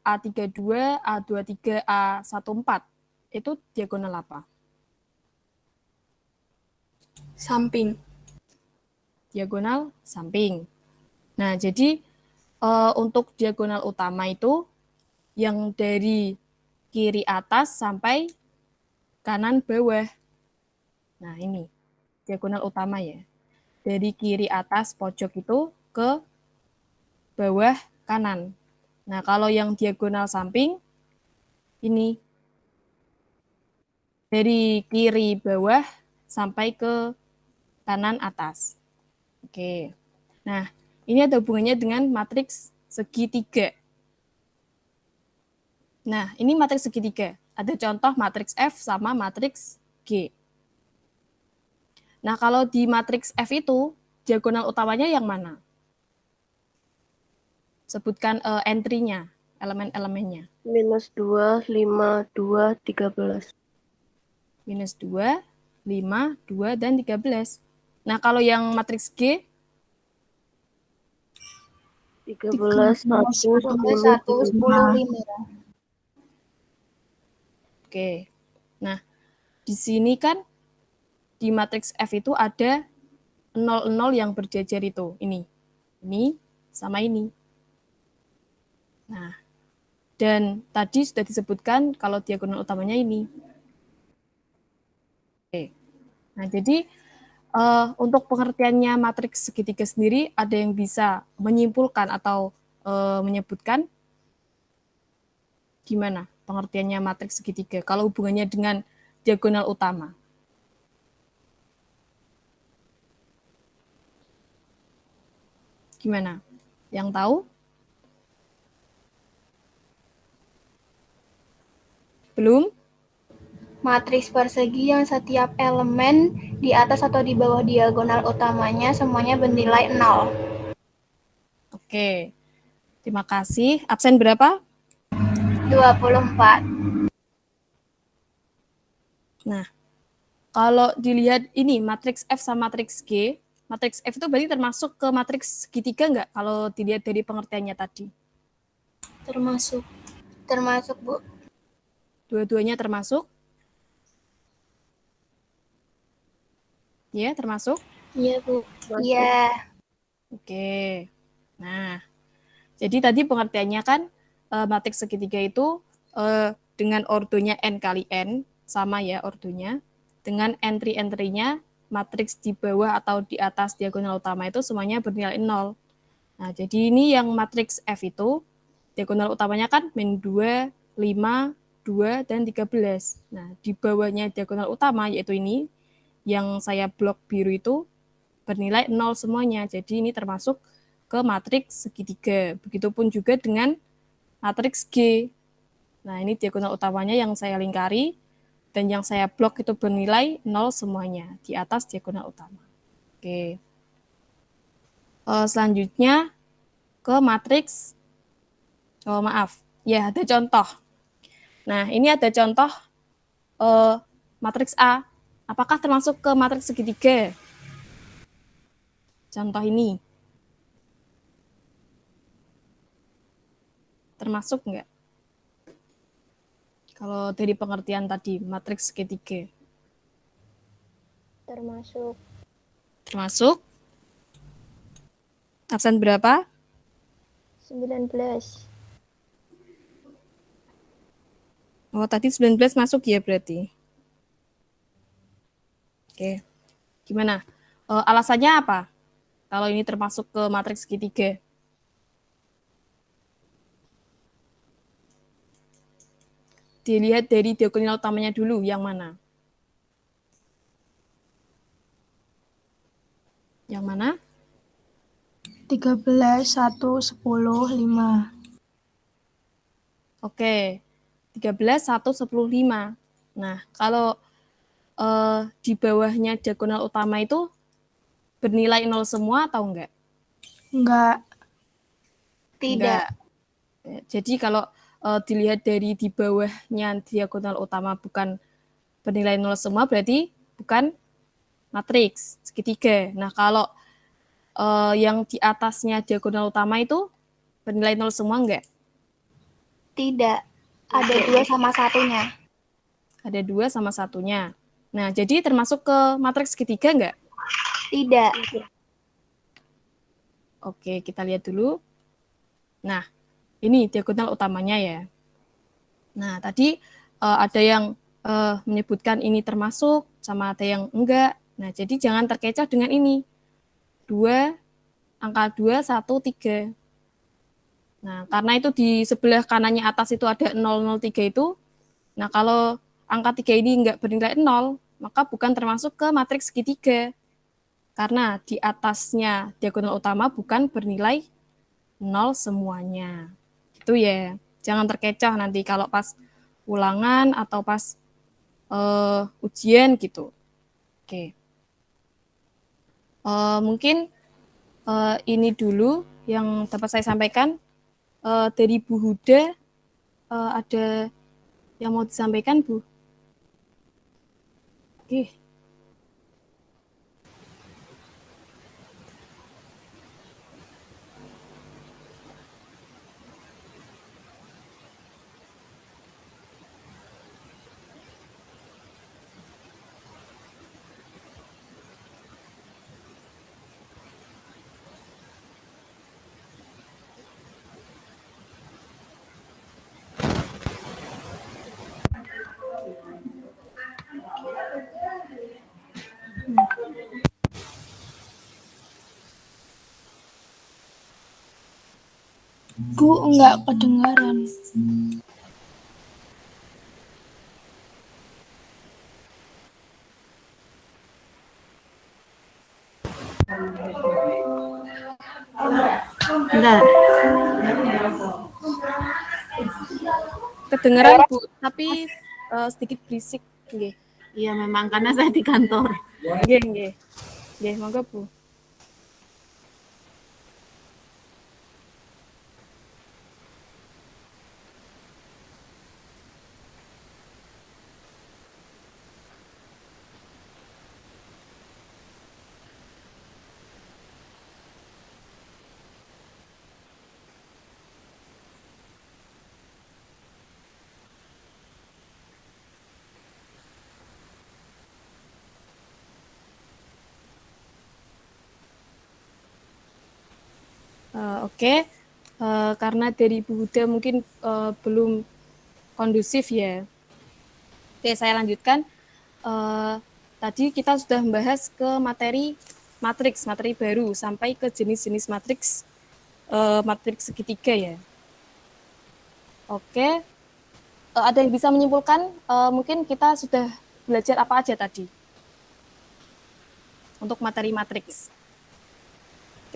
Speaker 1: A32, A23, A14 itu diagonal apa?
Speaker 5: Samping.
Speaker 1: Diagonal samping. Nah, jadi untuk diagonal utama itu yang dari kiri atas sampai kanan bawah. Nah, ini diagonal utama ya. Dari kiri atas pojok itu ke bawah kanan. Nah, kalau yang diagonal samping, ini dari kiri bawah sampai ke kanan atas. Oke. Nah, ini ada hubungannya dengan matriks segitiga. Nah, ini matriks segitiga. Ada contoh matriks F sama matriks G. Nah, kalau di matriks F itu, diagonal utamanya yang mana? Sebutkan entry-nya, elemen-elemennya.
Speaker 6: -2, 5, 2, 13.
Speaker 1: -2, 5, 2, dan 13. Nah, kalau yang matriks G,
Speaker 6: 13, 1, 10,
Speaker 3: 1, 10, 5.
Speaker 1: oke. Nah, di sini kan di matriks F itu ada 0, 0 yang berjajar itu. Ini sama ini. Nah, dan tadi sudah disebutkan kalau diagonal utamanya ini. Oke. Nah, jadi untuk pengertiannya matriks segitiga sendiri ada yang bisa menyimpulkan atau menyebutkan gimana pengertiannya matriks segitiga kalau hubungannya dengan diagonal utama. Gimana? Yang tahu? Belum?
Speaker 3: Matriks persegi yang setiap elemen di atas atau di bawah diagonal utamanya semuanya bernilai 0.
Speaker 1: Oke. Terima kasih. Absen berapa?
Speaker 3: 24.
Speaker 1: Nah, kalau dilihat ini matriks F sama matriks G, matriks F itu berarti termasuk ke matriks segitiga nggak kalau dilihat dari pengertiannya tadi?
Speaker 3: Termasuk, Bu.
Speaker 1: Dua-duanya termasuk? Ya, termasuk?
Speaker 3: Iya, Bu. Iya.
Speaker 1: Oke. Nah, jadi tadi pengertiannya kan matriks segitiga itu dengan ordonya n kali n, sama ya ordonya, dengan entry-entry-nya matriks di bawah atau di atas diagonal utama itu semuanya bernilai 0. Nah, jadi ini yang matriks F itu, diagonal utamanya kan -2, 5, 2, dan 13. Nah, di bawahnya diagonal utama, yaitu ini, yang saya blok biru itu, bernilai 0 semuanya. Jadi ini termasuk ke matriks segitiga. Begitupun juga dengan matriks G. Nah, ini diagonal utamanya yang saya lingkari, dan yang saya blok itu bernilai 0 semuanya, di atas diagonal utama. Oke. Selanjutnya, ke matriks, maaf, ya ada contoh. Nah, ini ada contoh matriks A. Apakah termasuk ke matriks segitiga? Contoh ini. Termasuk nggak? Kalau dari pengertian tadi, matriks segitiga.
Speaker 7: Termasuk.
Speaker 1: Termasuk? Absen berapa?
Speaker 7: 19.
Speaker 1: Oh, tadi 19 masuk ya berarti. Oke. Gimana? Alasannya apa? Kalau ini termasuk ke matriks segitiga. Dilihat dari diagonal utamanya dulu, yang mana? Yang mana?
Speaker 5: 13, 1, 10, 5.
Speaker 1: Oke. 13, 1, 10, 5. Nah, kalau di bawahnya diagonal utama itu bernilai 0 semua atau enggak?
Speaker 5: Enggak.
Speaker 3: Tidak.
Speaker 1: Jadi kalau dilihat dari di bawahnya diagonal utama bukan bernilai 0 semua, berarti bukan matriks segitiga. Nah, kalau yang di atasnya diagonal utama itu bernilai 0 semua enggak?
Speaker 3: Tidak. Ada 2 sama satunya.
Speaker 1: Ada 2 sama satunya. Nah, jadi termasuk ke matriks segitiga enggak?
Speaker 3: Tidak.
Speaker 1: Oke, kita lihat dulu. Nah, ini diagonal utamanya ya. Nah, tadi ada yang menyebutkan ini termasuk, sama ada yang enggak. Nah, jadi jangan terkecoh dengan ini. 2, angka 2, 1, 3. Nah, karena itu di sebelah kanannya atas itu ada 003 itu. Nah, kalau angka 3 ini enggak bernilai 0, maka bukan termasuk ke matriks segitiga. Karena di atasnya diagonal utama bukan bernilai 0 semuanya. Itu ya. Jangan terkecoh nanti kalau pas ulangan atau pas ujian gitu. Oke. Mungkin ini dulu yang dapat saya sampaikan. Dari Bu Huda, ada yang mau disampaikan, Bu? Oke.
Speaker 5: Bu, enggak kedengaran.
Speaker 1: Bentar. Kedengaran, Bu, tapi sedikit berisik. Nggih.
Speaker 8: Iya memang karena saya di kantor.
Speaker 1: Nggih, nggih. Nggih, monggo, Bu. Oke. Karena dari Bu Huda mungkin belum kondusif ya. Oke, saya lanjutkan. Tadi kita sudah membahas ke materi baru sampai ke jenis-jenis matriks segitiga ya. Oke, ada yang bisa menyimpulkan? Mungkin kita sudah belajar apa aja tadi untuk materi matriks.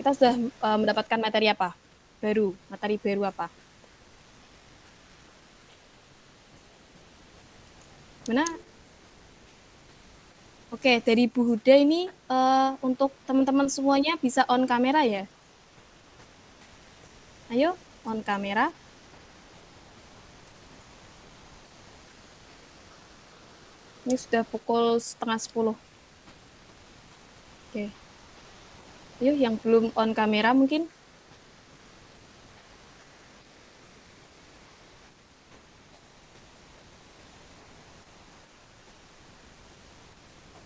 Speaker 1: Kita sudah mendapatkan materi apa? Materi baru apa? Mana? Oke, dari Bu Huda ini untuk teman-teman semuanya bisa on kamera ya? Ayo, on kamera. Ini sudah pukul 9:30. Oke. Ayo, yang belum on kamera mungkin.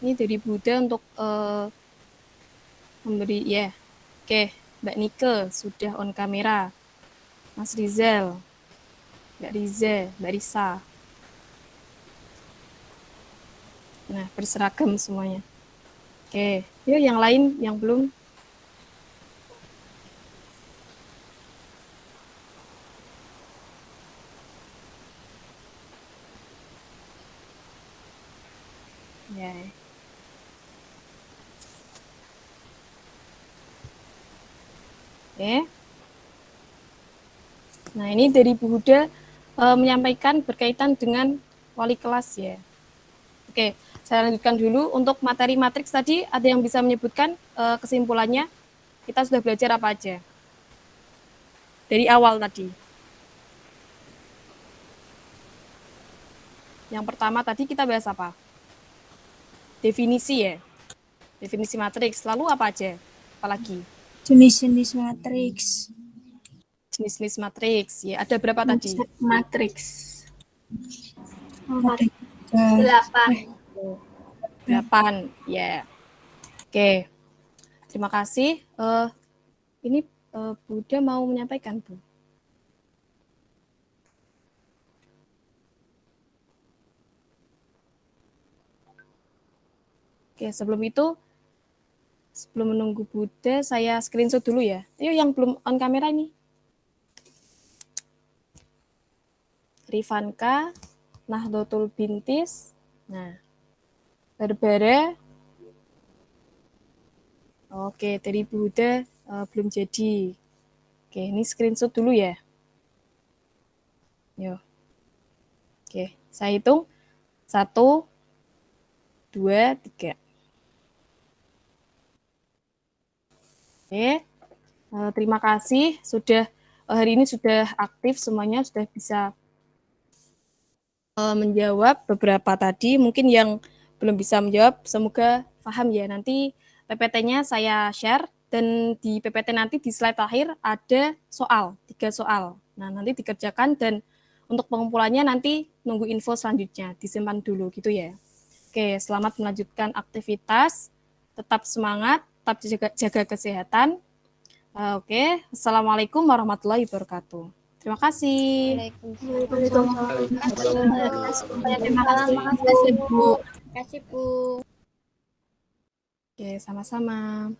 Speaker 1: Ini dari Buddha untuk memberi ya. Oke, Mbak Nike sudah on kamera. Mas Rizal, Mbak Riza, Mbak Risa. Nah, berseragam semuanya. Oke, yuk yang lain yang belum. Ya. Oke. Nah, ini dari Bu Huda menyampaikan berkaitan dengan wali kelas ya. Oke, saya lanjutkan dulu. Untuk materi matriks tadi, ada yang bisa menyebutkan kesimpulannya? Kita sudah belajar apa aja? Dari awal tadi. Yang pertama tadi kita bahas apa? Definisi ya. Definisi matriks. Lalu apa aja? Apalagi?
Speaker 5: Jenis-jenis matriks.
Speaker 1: Jenis-jenis matriks. Ya, ada berapa tadi?
Speaker 8: Matriks.
Speaker 3: 8.
Speaker 1: 8. Ya. Oke. terima kasih. Ini Buda mau menyampaikan, Bu. Oke, sebelum menunggu Buda, saya screenshot dulu ya. Ayo yang belum on kamera ini. Rifanka, Nahdlatul Bintis, nah, Barbara. Oke, dari Buda belum jadi. Oke, ini screenshot dulu ya. Yo. Oke, saya hitung 1, 2, 3. Oke, terima kasih sudah hari ini sudah aktif semuanya, sudah bisa menjawab beberapa tadi. Mungkin yang belum bisa menjawab, semoga paham ya. Nanti PPT-nya saya share dan di PPT nanti di slide akhir ada 3 soal. Nah, nanti dikerjakan dan untuk pengumpulannya nanti nunggu info selanjutnya, disimpan dulu gitu ya. Oke, selamat melanjutkan aktivitas, tetap semangat, tetap jaga kesehatan. Oke, Assalamualaikum warahmatullahi wabarakatuh. Terima kasih.
Speaker 3: Terima kasih, Bu.
Speaker 1: Oke, sama-sama.